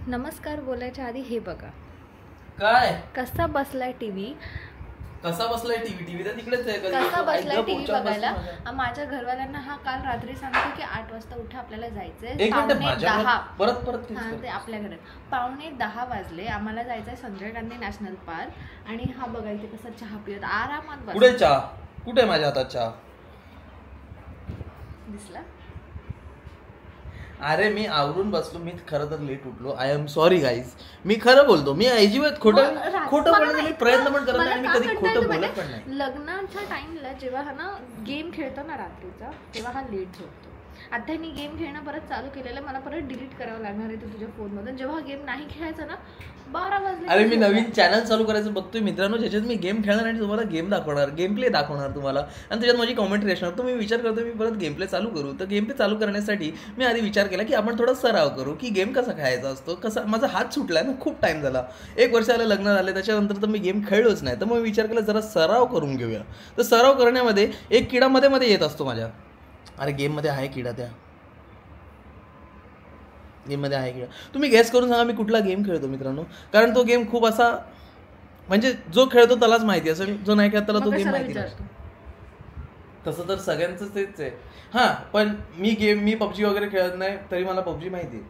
नमस्कार बोलायच्या आधी हे बघा काय कसा बसलाय टीव्ही. कसा बसलाय टीव्ही तर तिकडेच आहे. कसा बसलाय टीव्ही बघायला. माझ्या घरवाल्यांना हा काल रात्री सांगतो की 8 वाजता उठा आपल्याला जायचंय. 10 परत ते आपल्या घरात 9:15 वाजले. आम्हाला जायचंय संजय गांधी नॅशनल पार्क आणि हा बघा इथे कसा चहा पित आरामात बस. कुठे चहा? कुठे माझ्या हातात चहा दिसला? अरे मी आवरून बसलो. मी खरं तर लेट उठलो. I am sorry guys. मी खरं बोलतो. मी अजिबात खोटं बोलण्याचा मी प्रयत्न पण करत नाही. मी कधी खोटं बोलत पण नाही. लग्नाच्या टाइमला जेव्हा हा ना गेम खेळतो ना रात्रीचा तेव्हा हा लेट झोपतो. आता ह्यानी गेम खेळणं परत चालू केलेलं. मला परत डिलीट करावं लागणार आहे तुझ्या फोनमधून. जेव्हा हा गेम नाही खेळायचा ना 12 वाजले. अरे मी नवीन चॅनल चालू करायचं बघतोय मित्रांनो, ज्याच्यात मी गेम खेळणार आणि तुम्हाला गेम दाखवणार, गेम प्ले दाखवणार तुम्हाला, आणि त्याच्यात माझी कॉमेंट्री असणार. तो मी विचार करतो मी परत गेम प्ले चालू करू. तर गेम प्ले चालू करण्यासाठी मी आधी विचार केला की आपण थोडा सराव करू की गेम कसा खेळायचा असतो. कसा माझा हात सुटलाय ना, खूप टाइम झाला. 1 वर्ष आलं लग्न झालं त्याच्यानंतर तर मी गेम खेळलोच नाही. तर मग मी विचार केला जरा सराव करून घेऊया. तर सराव करण्यामध्ये एक किडा मध्ये मध्ये येत असतो माझ्या. अरे गेममध्ये आहे किडा. त्या गेममध्ये आहे किडा. तुम्ही गेस करून सांगा मी कुठला गेम खेळतो मित्रांनो. कारण तो गेम खूप असा म्हणजे जो खेळतो त्यालाच माहिती असेल, जो नाही खेळत त्याला तो गेम माहिती नसतो. तसं तर सगळ्यांचंच तेच आहे. हां पण मी पबजी वगैरे खेळत नाही तरी मला पबजी माहिती आहे.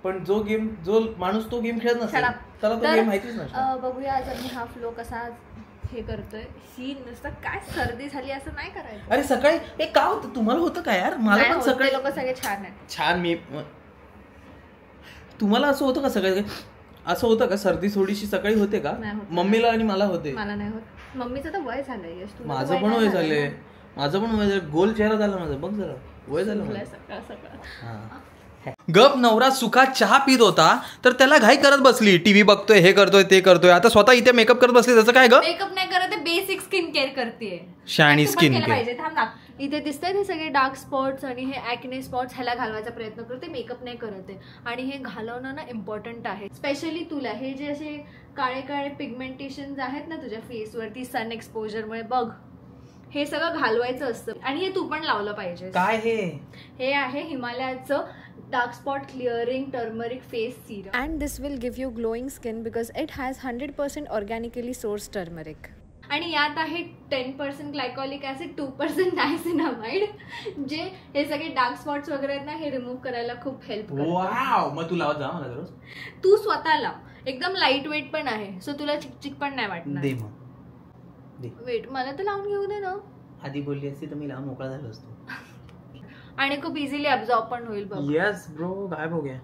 पण जो माणूस तो गेम खेळत नसेल त्याला तो गेम माहितीच नसतो. बघूया आज आम्ही हा फ्लो कसा हे करतोय. ही नुसतं काय सर्दी झाली असं नाही करायचं. अरे सकाळी हे का होतं? तुम्हाला होतं का यार? मला पण सकाळी लोक सगळे छान आहेत. छान. मी तुम्हाला असं होतं का सकाळी? असं होतं का सर्दी थोडीशी सकाळी होते का? मम्मीला आणि मला होते. मला नाही होत. मम्मीचं तर वय झालंय. माझं पण वय झालंय. गोल चेहरा झाला माझा. बघ जरा वय झालं. गप नवरा सुखात चहा पित होता तर त्याला घाई करत बसली. टीव्ही बघतोय, हे करतोय, ते करतोय. आता स्वतः इथे मेकअप करत बसली. त्याचं काय ग? मेकअप नाही करत, बेसिक स्किन केअर करते. शाणी स्किन केअर. इथे दिसतंय हे सगळे डार्क स्पॉट्स आणि हे ॲक्ने स्पॉट्स ह्याला घालवायचा प्रयत्न करते. मेकअप नाही करत आहे. आणि हे घालवणं ना इम्पॉर्टंट आहे. स्पेशली तुला हे जे असे काळे काळे पिगमेंटेशन आहेत ना तुझ्या फेसवरती सन एक्सपोजरमुळे बघ, हे सगळं घालवायचं असतं. आणि हे तू पण लावलं पाहिजे. काय हे आहे हिमालयाचं dark spot clearing turmeric face serum. And this will give you glowing skin because it has 100% organically source turmeric. आणि यात आहे 10% ग्लायकॉलिक ऍसिड, 2% नायसिनामाइड, जे हे सगळे डार्क स्पॉट्स वगैरे आहेत ना हे रिमूव्ह करायला खूप हेल्प करतं. वाव. मग तू लावत जा मला रोज. तू स्वतः लाव. एकदम लाईट वेट पण आहे, सो तुला चिकचिक पण नाही वाटणार. दे मग. वेट मला तर लावून घेऊ दे ना. आधी बोलली असती तर मी लावून मोकळा झालो असतो. आणि खूप इझिली अब्झॉर्ब पण होईल बघ. Yes bro. गायब हो गया.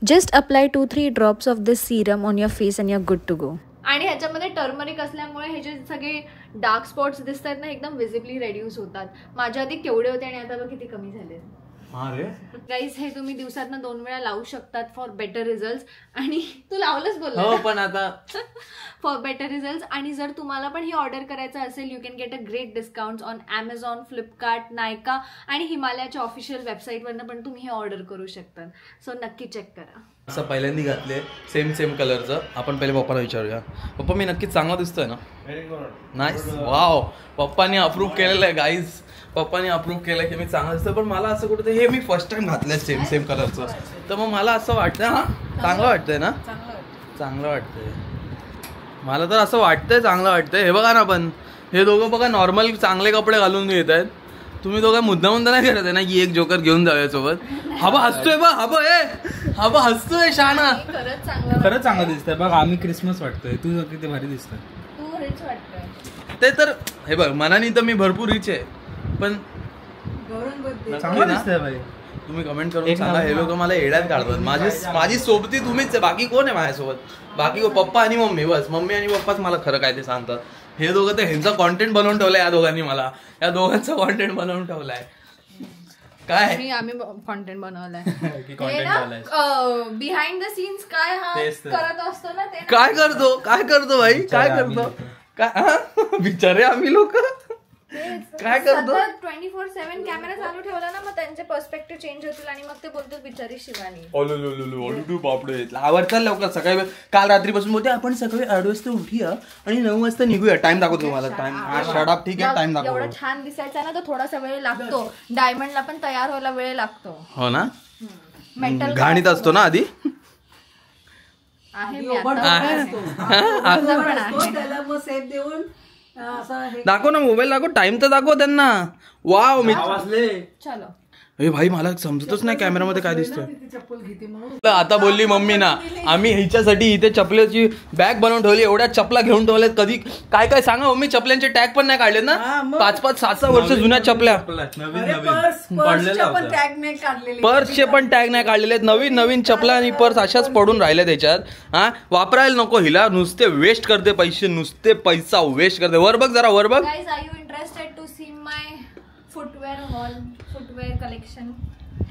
Just apply 2-3 drops of this serum on your face and you are good to go. आणि ह्याच्यामध्ये टर्मरिक असल्यामुळे हे जे सगळे डार्क स्पॉट्स दिसत आहेत ना एकदम विजिबली रेड्यूस होतात. माझ्या आधी केवढे होते आणि आता बघ किती कमी झाले. गाईज हे तुम्ही दिवसातनं 2 वेळा लावू शकतात फॉर बेटर रिझल्ट. आणि तू लावलंच बोलला पण आता फॉर बेटर रिझल्ट. आणि जर तुम्हाला पण ही ऑर्डर करायचं असेल you can get a great discount on Amazon, Flipkart, नायका आणि हिमालयाच्या ऑफिशियल वेबसाईटवरनं पण तुम्ही हे ऑर्डर करू शकता. सो नक्की चेक करा. असं पहिल्यांदा घातले सेम कलरचं. आपण पहिले पप्पाला विचारूया. पप्पा मी नक्कीच चांगला दिसतोय ना? नाईस. वाव. पप्पानी अप्रूव्ह केलेलं आहे गाईज. पप्पानी अप्रूव्ह केलं की मी चांगलं दिसतं. पण मला असं कुठं हे मी फर्स्ट टाइम घातलंय सेम कलरचं. तर मग मला असं वाटतं हा चांगलं वाटतंय ना? चांगलं वाटतंय मला तर असं वाटतंय चांगलं वाटतंय. हे बघा ना पण हे दोघं बघा नॉर्मल चांगले कपडे घालून येत आहेत. तुम्ही दोघं मुद्दाम नाही करत आहे ना की एक जोकर घेऊन जाऊया सोबत. हबा हसतोय बा. हबा हसतोय शाना. खरंच चांगलं दिसतंय बघ. आम्ही क्रिसमस वाटतोय. तू किती भारी दिसतोय. तू रिच वाटतोय. ते तर हे बघ मनाने तर मी भरपूर रिच आहे पण चांगलं दिसतंय भाई. तुम्ही कमेंट करून सांगा. हे लोक मला येड्यात काढतात. माझी सोबती तुम्हीच आहे. बाकी कोण आहे माझ्यासोबत? बाकी पप्पा आणि मम्मी. बस मम्मी आणि पप्पाच मला खरं काय ते सांगतात. हे दोघं तर ह्यांचा कॉन्टेंट बनवून ठेवलाय. या दोघांनी मला या दोघांचा कॉन्टेंट बनवून ठेवलाय. काय आम्ही कॉन्टेंट बनवलाय बिहाइंड द सीन्स. काय हा करत असतो ना ते. काय करतो भाई? काय करतो? काय बिचारे आम्ही लोक काय करतो? 24/7 कॅमेरा चालू ठेवला ना मग त्यांचे पर्स्पेक्टिव्ह चेंज होतील आणि मग ते बोलतो बिचारी शिवानी. बापडे. आवडतात लवकर. सकाळी काल रात्रीपासून बोलते आपण सकाळी 8 वाजता उठूया आणि 9 वाजता निघूया. टाइम दाखवतो तुम्हाला. टाइम शट ठीक आहे. टाइम दाखवतो. एवढं छान दिसायचा ना तर थोडासा वेळ लागतो. डायमंडला पण तयार व्हायला वेळ लागतो. हो ना? घाणीत असतो ना आधी. आहे मी ओबड आता आहे. आहे. तुझा पण आहे. असतो, त्याला मग सेफ देऊन असं हे दाखव ना मोबाईल दाखव टाइम तर दाखव त्यांना वाव मी चलो ए भाई मला समजतच नाही कॅमेरामध्ये काय दिसतंय ती चप्पल घेते म्हणून. आता बोलली मम्मी ना आम्ही ह्याच्यासाठी इथे चपलेची बॅग बनवून ठेवली एवढ्या चपला घेऊन ठेवल्यात कधी काय काय सांगा मम्मी चपल्यांचे टॅग पण नाही काढले ना हा, मग. 5-5, 6-6 वर्ष जुन्या चपल्या अरे पर्सच्या पण टॅग नाही काढलेले. पर्सचे पण टॅग नाही काढलेले आहेत नवीन नवीन चपला आणि पर्स अशाच पडून राहिल्या त्याच्यात हा वापरायला नको हिला नुसते वेस्ट करते पैसे नुसते पैसा वेस्ट करते वर बघ जरा वर बघ guys are you interested to see my footwear hall footwear collection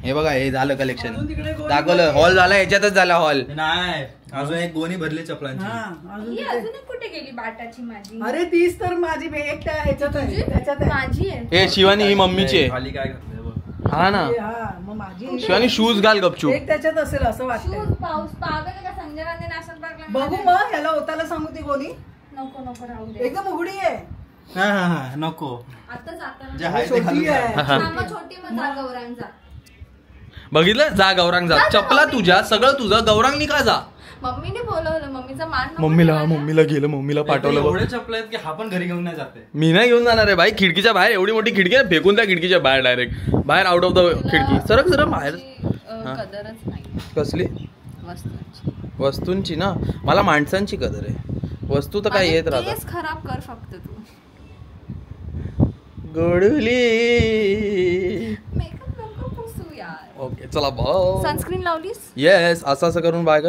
हे बघा हे झालं कलेक्शन अजून तिकडे गोणी दाखवलं हॉल झाला ह्याच्यातच झाला हॉल नाही अजून एक गोणी भरली चपलांची. हा, अजून ही तिथे. अजून एक कुठे गेली बाटाची माझी अरे तीच तर माझी एक त्या ह्याच्यात आहे त्याच्यात आहे. माझी आहे हे शिवानी ही मम्मीची आहे खाली काय घातलंय बघ. हा ना हा मग माझी शिवानी शूज घाल गपचूप एक त्याच्यात असेल असं वाटतंय. शूज पाऊस पागल आहे का संजय गांधी नॅशनल पार्कला बघू मग ह्याला होताला सांगू ती गोणी नको नको राहू दे एकदम उघडी आहे. हा हा हा नको आता जाताना जे आहे ते छोटी घालून आहे. जा. मामा छोटी मग जा गौरांचा बघितलं जा गौरांग जा चपला तुझ्या सगळं तुझं गौरांगनी का जा मम्मीने बोलवलं मम्मीचा मान नको मम्मीला ठेवायला. मम्मीला गेलं मम्मीला पाठवलं बघ. एवढे चपले आहेत की हा पण घरी घेऊन नाही जाते. मी नाही घेऊन जाणार आहे भाई खिडकीच्या बाहेर एवढी मोठी खिडकी आहे फेकून त्या खिडकीच्या बाहेर डायरेक्ट बाहेर आउट ऑफ द खिडकी सरक जरा बाहेर तुला कदरच नाही कसली वस्तूंची वस्तूंची ना मला माणसांची कदर आहे वस्तू तर काय येत राहतात केस खराब कर फक्त तू गोडली मेकअप नको पुसू यार ओके चला बाय सनस्क्रीन लावलीस येस असं असं करून बाय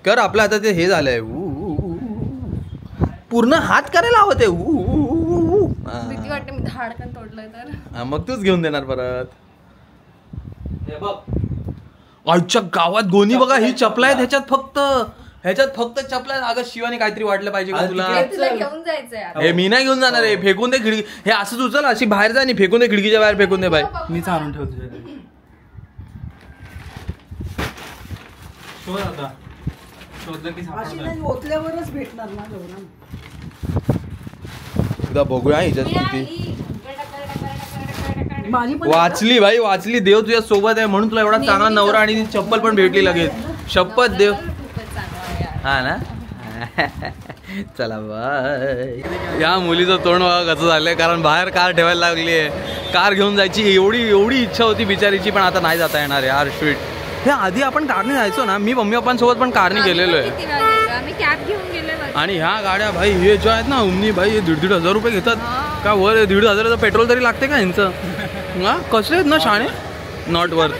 कर आपलं आता ते हे झालंय पूर्ण हात करायला हवं ते भीती वाटते मी धाडकन तोडलंय तर मग तूच घेऊन देणार परत हे बघ आजच्या गावात गोणी बघा ही चपला आहे ह्याच्यात फक्त चपला आहे अगं शिवानी काहीतरी वाटलं पाहिजे का तुला तुला घेऊन जायचंय आता. हे मी नाही घेऊन जाणार आहे फेकून दे खिडकी हे असंच उचल अशी बाहेर जा आणि फेकून दे खिडकीच्या बाहेर फेकून दे बाय मी आणून ठेवतो तुझ्याकडे. शोध आता शोधलं की अशी सापडतं. नाही ओतल्यावरच भेटणार ना गौरव. एकदा बघूया ह्याच्यात मी किती आली. माझी पण वाचली भाई वाचली देव तुझ्या सोबत आहे म्हणून तुला एवढा चांगला नवरा आणि ती चप्पल पण भेटली लगेच शपथ देव खूपच चांगला आहे यार. हा ना चला बाय या मुलीचं तोंड बघा कसं झालंय कारण बाहेर कार ठेवायला लागली आहे कार घेऊन जायची एवढी इच्छा होती बिचारीची पण आता नाही जाता येणार यार स्वीट हे आधी आपण कारने जायचो ना मी मम्मी पप्पांसोबत पण कारने गेलेलो आहे किती वेळा गेलो? आम्ही कॅब घेऊन गेलोय आणि ह्या गाड्या भाई हे जे आहेत ना उमनी भाई हे 1,500 रुपये घेतात का वर 1,500 पेट्रोल तरी लागते का ह्यांचं हा कसले आहेत ना शाणे नॉट वर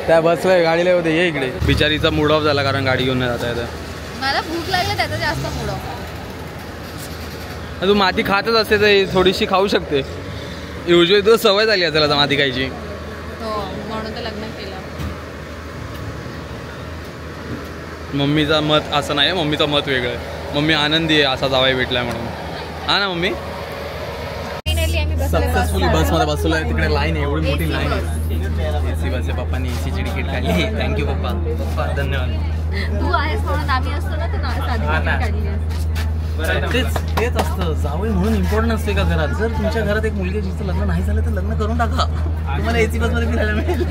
त्या बसलाय गाडीला होते ये इकडे बिचारीचा मूड ऑफ झाला कारण गाडी घेऊन नाही जाता येतं मला भूक लागली त्याचा जास्त मूड ऑफ. तू माती खातच असते तर थोडीशी खाऊ शकते युजली तुला सवय झाली असेल आता माती खायची हो म्हणून तर लग्न केलं. मम्मीचा मत असं नाही मम्मीचं मत वेगळं आहे मम्मी आनंदी आहे असा जावाई भेटलाय म्हणून हा ना मम्मी फायनली आम्ही बसलोय सक्सेसफुली बसला. बसमध्ये बसलोय तिकडे लाईन आहे एवढी मोठी लाईन आहे एसी बस आहे पप्पांनी एसीची तिकीट काढली थँक्यू पप्पा धन्यवाद तू आहेस म्हणून आम्ही असतो ना तर साधी तिकीट काढली असती. तेच असतं जावई म्हणून इम्पॉर्टंट असते का घरात जर तुमच्या घरात एक मुलगी जिचं लग्न नाही झालं तर लग्न करून टाका तुम्हाला एसी बस मध्ये फिरायला मिळेल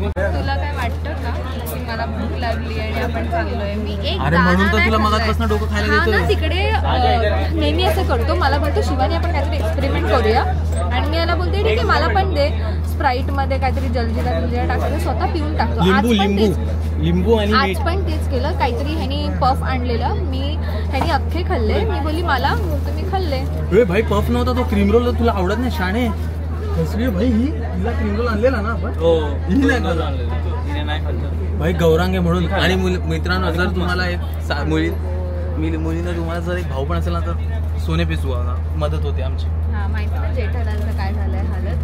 तुला काय वाटतं का की मला भूक लागली आणि आपण चाललोय मी एक अरे दाणा म्हणून तर नाही तुला खाल्लाय. मगाचपासून डोकं खायला हा ना, देतोय. तिकडे नेहमी असं करतो मला बोलतो शिवानी आपण काहीतरी एक्सपेरिमेंट करूया आणि मी याला बोलते ठीक आहे मला पण दे स्प्राईट मध्ये काहीतरी जलजिरा बिलजिरा टाकायचं स्वतः पिऊन टाकतो लिंबू आज पण तेच केलं काहीतरी ह्यानी पफ आणलेलं मी ह्यानी अख्खे खाल्ले मी बोलली मला बोलतो मी खाल्ले भाई पफ नव्हता तो क्रीम रोल तुला आवडत नाही शाणे कसली भाई ही तिला क्रीम रोल आणलेला ना आपण हो ही नाही खाल्ला. तिने नाही खाल्लं. भाई गौरांग आहे म्हणून आणि मित्रांनो जर तुम्हाला एक मुलीनं तुम्हाला जर एक भाऊ पण असेल ना तर सोने पिसू मदत होते आमची हा माहिती ना जेठालालचं काय झालंय हालत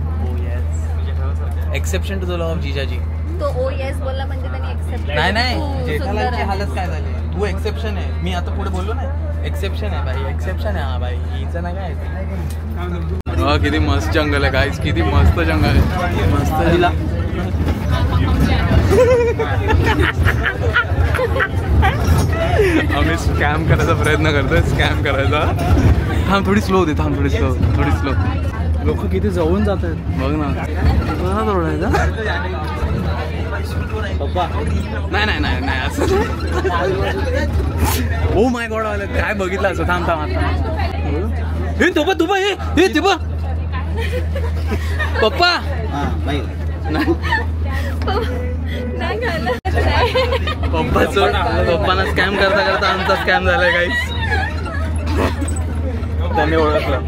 exception to the law of जिजाजी तो ओ येस बोलला म्हणजे त्यांनी एक्सेप्ट नाही जेठालालची हालत काय झाली तू एक्सेप्शन आहे मी आता पुढे बोललो ना एक्सेप्शन आहे भाई एक्सेप्शन आहे हा भाई हिचं नाही काय किती मस्त जंगल आहे गाईस किती मस्त जंगल आहे मस्त हिला आम्ही स्कॅम करायचा प्रयत्न करतोय स्कॅम करायचा थांब थोडी स्लो होते थांब थोडी स्लो लोक किती जवळून जात आहेत बघ ना पप्पा. नाही असं ओ माय गॉड आलं काय बघितलं असं थांब आता हे तुबा हे तुबा पप्पा पप्पांना स्कॅम करता आमचा स्कॅम झालाय काही त्यांनी ओळखलं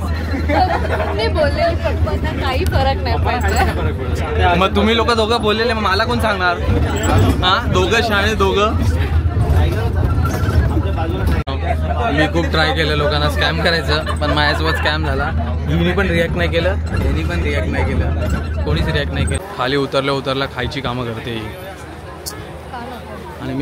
बोललेली पप्पांना काही फरक नाही पडला. मग तुम्ही लोक दोघं बोललेले मग मला कोण सांगणार हा दोघं शाणे दोघं. मी खूप ट्राय केलं लोकांना स्कॅम करायचं पण माझ्यासोबत स्कॅम झाला. हिनी पण रिॲक्ट नाही केलं यांनी पण रिॲक्ट नाही केलं कोणीच रिॲक्ट नाही केलं. खाली उतरल्या खायची कामं करते ही. आणि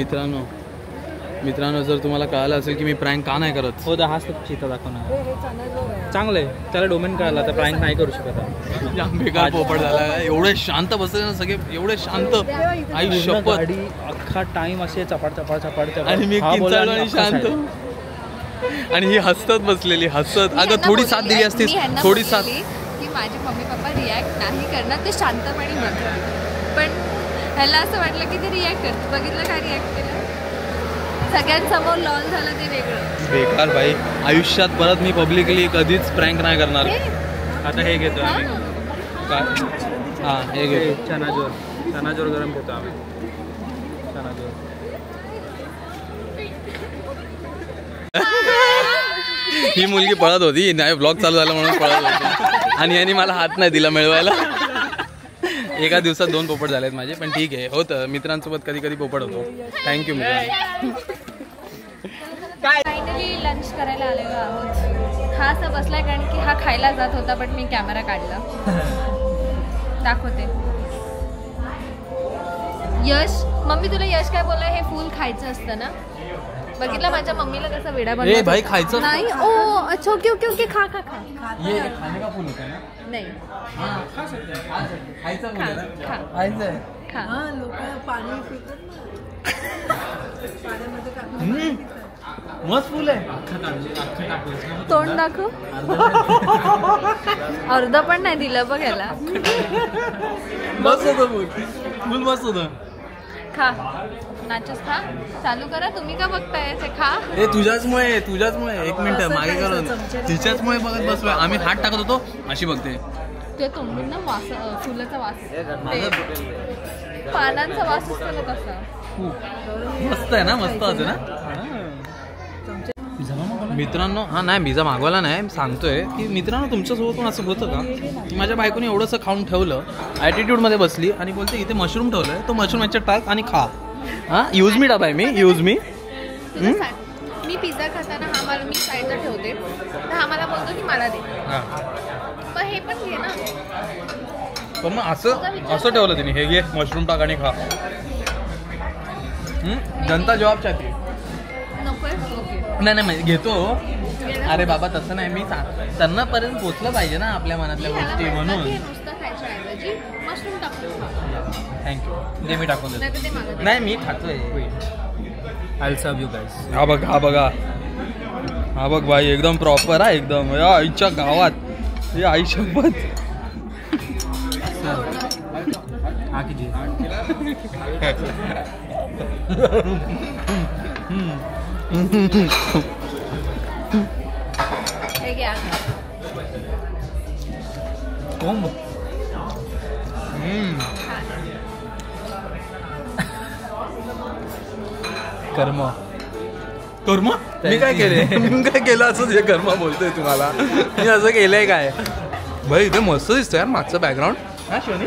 मित्रांनो जर तुम्हाला कळालं असेल की मी प्रँक का नाही करत हो हाच चिता दाखवणार चांगलं आहे त्याला डोमेन कळाला तर प्रँक नाही करू शकत. बेकार पोपट झाला एवढे शांत बसले ना सगळे एवढे शांत आई शपथ अख्खा टाइम असे चपाट आणि मी किंचाळलो आणि शांत आणि ही हसत बसलेली हसत. अगं थोडी साथ दिली असतीस थोडी साथ की माझे मम्मी पप्पा रिॲक्ट नाही करणार ते शांतपणे बघतात पण ह्याला असं वाटलं की ते रिॲक्ट करत बघितलं काय रिॲक्ट केलं सगळ्यांसमोर लॉल झालं ते वेगळं बेकार भाई. आयुष्यात परत मी पब्लिकली कधीच प्रँक नाही करणार. आता हे घेतो आम्ही काय हां हे घेतो चनाजोर गरम घेतो आम्ही चनाजोर. ही मुलगी पळत होती नाही ब्लॉग चालू झाला म्हणून पळत होती आणि यांनी मला हात नाही दिला मिळवायला. एका दिवसात 2 पोपट झालेत माझे पण ठीक आहे होतं मित्रांसोबत कधी पोपट होतो. थँक्यू मित्रांनो. फायनली लंच करायला आलेलो आहोत. हा असं बसलाय कारण की हा खायला जात होता बट मी कॅमेरा काढला दाखवते. यश मम्मी तुला यश काय बोलला हे फूल खायचं असतं ना बघितलं माझ्या मम्मीला कसं वेडा बनवला भाई खायचं नाही. ओ अच्छा ओके खा ये खाने का फूल होता है ना नाही खायचं खा लोक पाणी पितात मस्त फुल आहे. तोंड दाखव. अर्ध पण नाही दिलं बघ याला. मस्त होतं फुल मस्त होतं. खा नाचस खा चालू करा तुम्ही का बघताय ते खा. हे तुझ्याचमुळे एक मिनिट मागे करून तिच्याचमुळे बघत बसलोय आम्ही. हात टाकत होतो अशी बघते ते तोंडून ना वास फुलाचा वास पानांचा वास असतो ना तसा. मस्त आहे ना मस्त होतं ना मित्रांनो. हा नाही पिझ्झा मागवला नाही सांगतोय की मित्रांनो तुमच्यासोबत पण असं होतं का की माझ्या बायकोने एवढंसं खाऊन ठेवलं ॲटिट्यूडमध्ये बसली आणि बोलते इथे मशरूम ठेवलंय तो मशरूम याच्यात टाक आणि खा. हां यूज मी डबा आहे मी मी पिझ्झा खाताना हा मला मी साईडला ठेवते तर हा मला बोलतो की मला दे पण हे पण घे ना. पण मग असं ठेवलं तिने हे घे मशरूम टाक आणि खा. जनता जवाब चाहते नाही घेतो. अरे बाबा तसं नाही मी त्यांना पर्यंत पोचलं पाहिजे ना आपल्या मनातल्या गोष्टी म्हणून. थँक्यू दे मी टाकून देतो. नाही मी खातोय. I will serve you guys. हा बघ भाई एकदम प्रॉपर आहे एकदम या आईच्या गावात या आई शपथ. हा कीजिए. कर्म मी काय केलं असं जे कर्म बोलतोय तुम्हाला मी असं केलंय काय भाई. इथे मस्त दिसतोय यार मागचं बॅकग्राऊंड. हा शोनी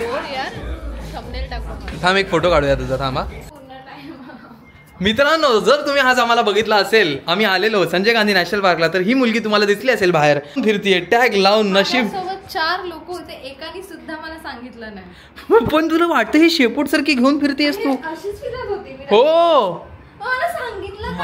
थांब एक फोटो काढूया तुझा थांबा. मित्रांनो जर तुम्ही आज आम्हाला बघितला असेल आम्ही आलेलो संजय गांधी नॅशनल पार्कला तर ही मुलगी तुम्हाला दिसली असेल बाहेर फिरतीये टॅग लावून. नशीब 4 लोक होते एकाने सुद्धा मला सांगितलं नाही. पण तुला वाटतं ही शेपूट सारखी घेऊन फिरतेस तू. अशीच फिरत होती हो मला सांगितलं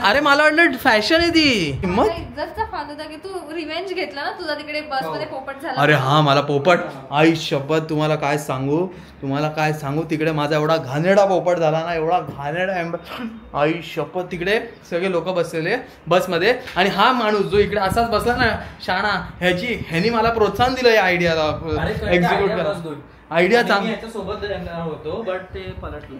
अरे मला वाटलं फॅशन आहे ती. मग इज्जतचा फायदा की तू रिवेंज घेतला ना तुझा तिकडे बस मध्ये पोपट झाला. अरे हा मला पोपट, आई शपथ तुम्हाला काय सांगू तिकडे माझा एवढा घाणेरडा पोपट झाला ना, एवढा घाणेरडा. आई शपथ तिकडे सगळे लोक बसलेले बसमध्ये आणि हा माणूस जो इकडे असाच बसला ना शाणा, ह्यानी मला प्रोत्साहन दिलं या आयडियाला एक्झिक्यूट करा. आयडिया सोबत होतो बट ते पलटलं.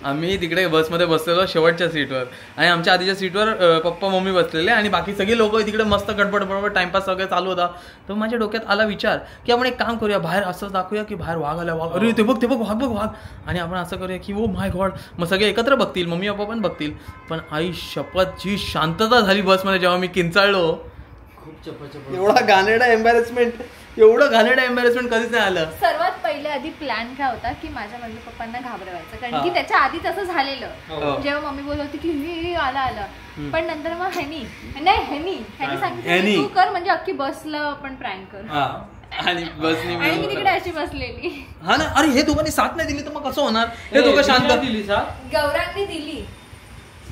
आम्ही तिकडे बसमध्ये बसलेलो शेवटच्या सीटवर आणि आमच्या आधीच्या सीटवर पप्पा मम्मी बसलेले आणि बाकी सगळे लोक तिकडे मस्त गडबड टाइमपास सगळं चालू होता. तर माझ्या डोक्यात आला विचार की आपण एक काम करूया, बाहेर असं दाखवूया की बाहेर वाघ आला, वाघ, अरे ते बघ वाघ, आणि आपण असं करूया की ओ माय गॉड, मग सगळे एकत्र बघतील, मम्मी पप्पा पण बघतील. पण आई शपथ जी शांतता झाली बसमध्ये जेव्हा मी किंचाळलो, एवढा घाणेरडा एम्बॅरेसमेंट कधीच नाही आलं. सर्वात पहिले आधी प्लॅन काय होता की माझ्या मम्मी पप्पांना घाबरवायचं, कारण की त्याच्या आधीच असं झालेलं जेव्हा मम्मी बोलत होती की आला. पण नंतर मग ह्यानी सांगितलं तू कर, म्हणजे अख्खी बसला आपण प्रँक कर. आणि बसनी मी तिकडे अशी बसलेली. हा ना, अरे हे दोघांनी साथ नाही दिली तर मग कसं होणार? हे दोघं शांत दिली साथ, गौरांनी दिली,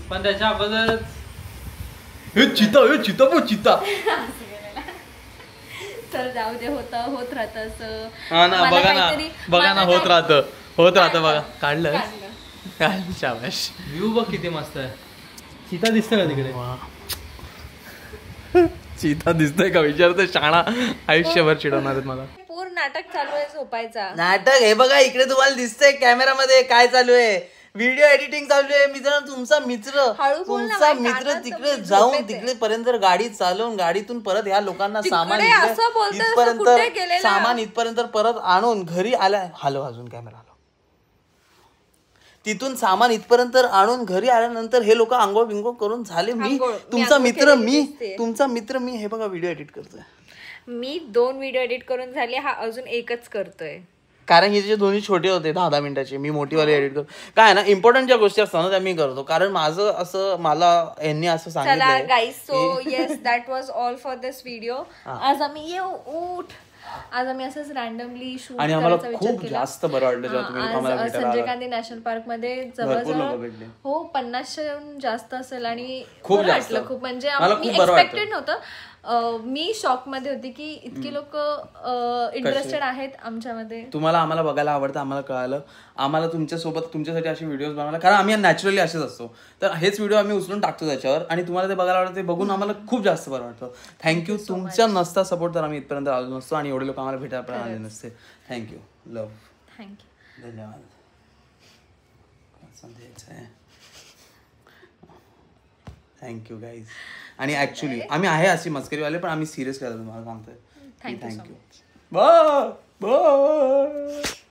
पण त्याच्या अगोदर हे चिता तर जाऊ दे, होत राहत असं. हा ना, बघा ना होत राहतं बघा. काढलं शाबाश. व्ह्यू बघ किती मस्त आहे. चिता दिसतं का तिकडे? चिता दिसतंय का विचारतो शाणा, आयुष्यभर चिडवणार आहेत मला. पूर्ण नाटक चालू आहे झोपायचा. नाटक हे बघा इकडे तुम्हाला दिसतंय कॅमेरामध्ये काय चालू आहे, व्हिडिओ एडिटिंग चालू आहे. मी जरा तुमचा मित्र तिकडे जाऊन तिकडे पर्यंत गाडी चालवून गाडीतून परत ह्या लोकांना सामान इथपर्यंत परत आणून घरी आल्या. हॅलो, अजून कॅमेरा हॅलो. तिथून सामान इथपर्यंत आणून घरी आल्यानंतर हे लोक आंघोळ बिंघोळ करून झाले. तुमचा मित्र मी हे बघा व्हिडिओ एडिट करतोय. मी 2 व्हिडिओ एडिट करून झाले, हा अजून एकच करतोय. कारण हे जे दोन्ही छोटे होते 10-10 मिनिटाचे, मी मोठीवाले एडिट करतो. काय ना, इम्पॉर्टंट ज्या गोष्टी असतात ना त्या मी करतो, कारण माझं असं मला यांनी असं सांगितलं. Guys, so yes, that was all for this video. आज आम्ही असंच रॅन्डमली शूट आणि आम्हाला खूप जास्त बरं वाटलं जेव्हा तुम्ही आम्हाला भेटायला संजय गांधी नॅशनल पार्क मध्ये जवळजवळ 50च्या जास्त असेल आणि खूप वाटलं, खूप म्हणजे मी एक्सपेक्टेड नव्हतं. मी शॉक मध्ये होती की इतके लोक इंटरेस्टेड आहेत आमच्यामध्ये. तुम्हाला आम्हाला बघायला आवडतं, आम्हाला कळालं. आम्हाला तुमच्यासाठी असे व्हिडिओज बनवायला, कारण आम्ही नॅचरली असेच असतो, तर हेच व्हिडिओ आम्ही उचलून टाकतो त्याच्यावर आणि तुम्हाला ते बघायला आवडतं. ते बघून आम्हाला खूप जास्त बरं वाटतं. थँक्यू. तुमच्या नसता सपोर्ट तर आम्ही इथपर्यंत आलो नसतो आणि एवढे लोक आम्हाला भेटायला पण आले नसते. थँक्यू. लव्ह. थँक्यू. धन्यवाद. Thank you guys. आणि ऍक्च्युली आम्ही आहे अशी मस्करीवाले, पण आम्ही सिरियस करायला तुम्हाला सांगतोय. थँक्यू. बाय.